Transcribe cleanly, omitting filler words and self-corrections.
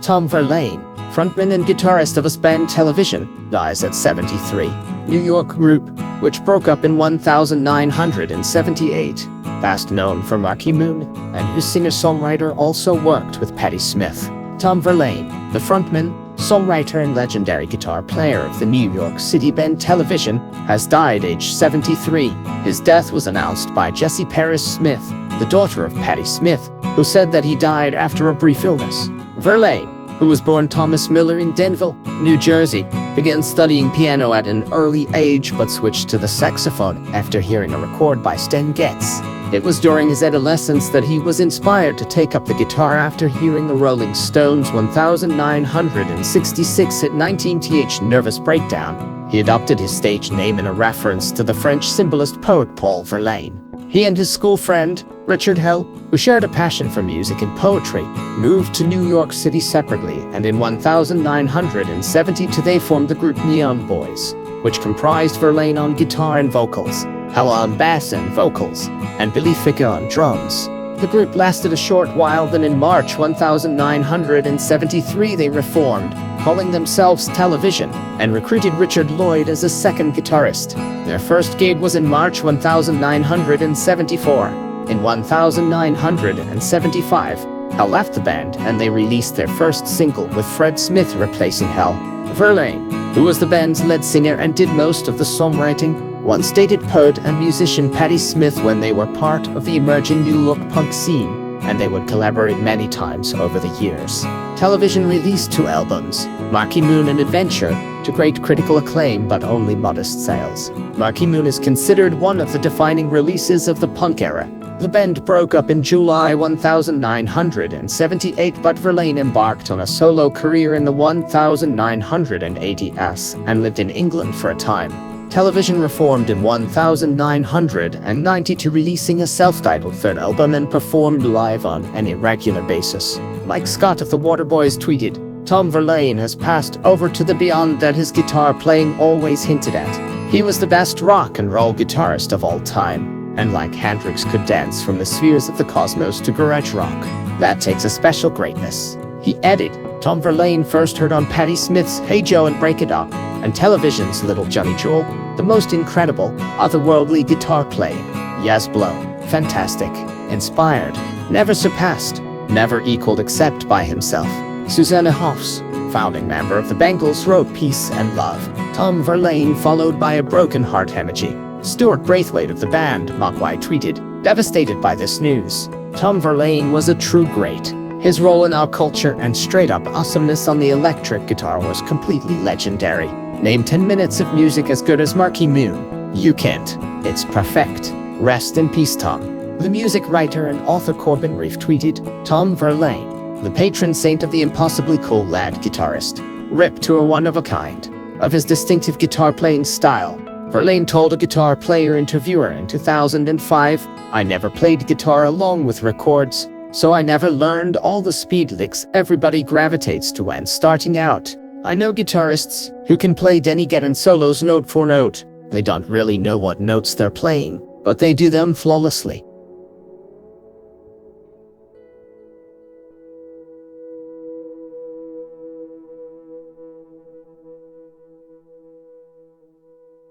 Tom Verlaine, frontman and guitarist of a band Television, dies at 73. New York group, which broke up in 1978, best known for Marquee Moon, and whose singer-songwriter also worked with Patti Smith. Tom Verlaine, the frontman, songwriter and legendary guitar player of the New York City band Television, has died aged 73. His death was announced by Jessie Paris Smith, the daughter of Patti Smith, who said that he died after a brief illness. Verlaine, who was born Thomas Miller in Denville, New Jersey, began studying piano at an early age but switched to the saxophone after hearing a record by Stan Getz. It was during his adolescence that he was inspired to take up the guitar after hearing the Rolling Stones' 1966 hit 19th Nervous Breakdown. He adopted his stage name in a reference to the French symbolist poet Paul Verlaine. He and his school friend, Richard Hell, who shared a passion for music and poetry, moved to New York City separately, and in 1972 they formed the group Neon Boys, which comprised Verlaine on guitar and vocals, Hell on bass and vocals, and Billy Ficca on drums. The group lasted a short while, then in March 1973 they reformed, calling themselves Television, and recruited Richard Lloyd as a second guitarist. Their first gig was in March 1974. In 1975, Hell left the band and they released their first single with Fred Smith replacing Hell. Verlaine, who was the band's lead singer and did most of the songwriting, once dated poet and musician Patti Smith when they were part of the emerging New York punk scene, and they would collaborate many times over the years. Television released 2 albums, Marquee Moon and Adventure, to great critical acclaim but only modest sales. Marquee Moon is considered one of the defining releases of the punk era. The band broke up in July 1978, but Verlaine embarked on a solo career in the 1980s and lived in England for a time. Television reformed in 1992, releasing a self-titled third album and performed live on an irregular basis. Mike Scott of the Waterboys tweeted, "Tom Verlaine has passed over to the beyond that his guitar playing always hinted at. He was the best rock and roll guitarist of all time, and like Hendrix could dance from the spheres of the cosmos to garage rock. That takes a special greatness." He added, Tom Verlaine first heard on Patti Smith's Hey Joe and Break It Up, and Television's Little Johnny Jewel, the most incredible, otherworldly guitar playing. Yes, blow. Fantastic. Inspired. Never surpassed. Never equaled except by himself. Susanna Hoffs, founding member of the Bangles, wrote Peace and Love. Tom Verlaine followed by a broken heart emoji. Stuart Braithwaite of the band Marquee tweeted, "Devastated by this news. Tom Verlaine was a true great. His role in our culture and straight-up awesomeness on the electric guitar was completely legendary. Name 10 minutes of music as good as Marquee Moon. You can't. It's perfect. Rest in peace, Tom." The music writer and author Corbin Reef tweeted, "Tom Verlaine, the patron saint of the impossibly cool lad guitarist. R.I.P. to a one-of-a-kind. Of his distinctive guitar-playing style." Verlaine told a guitar player interviewer in 2005, "I never played guitar along with records, so I never learned all the speed licks everybody gravitates to when starting out. I know guitarists who can play Denny Gettin solos note for note. They don't really know what notes they're playing, but they do them flawlessly.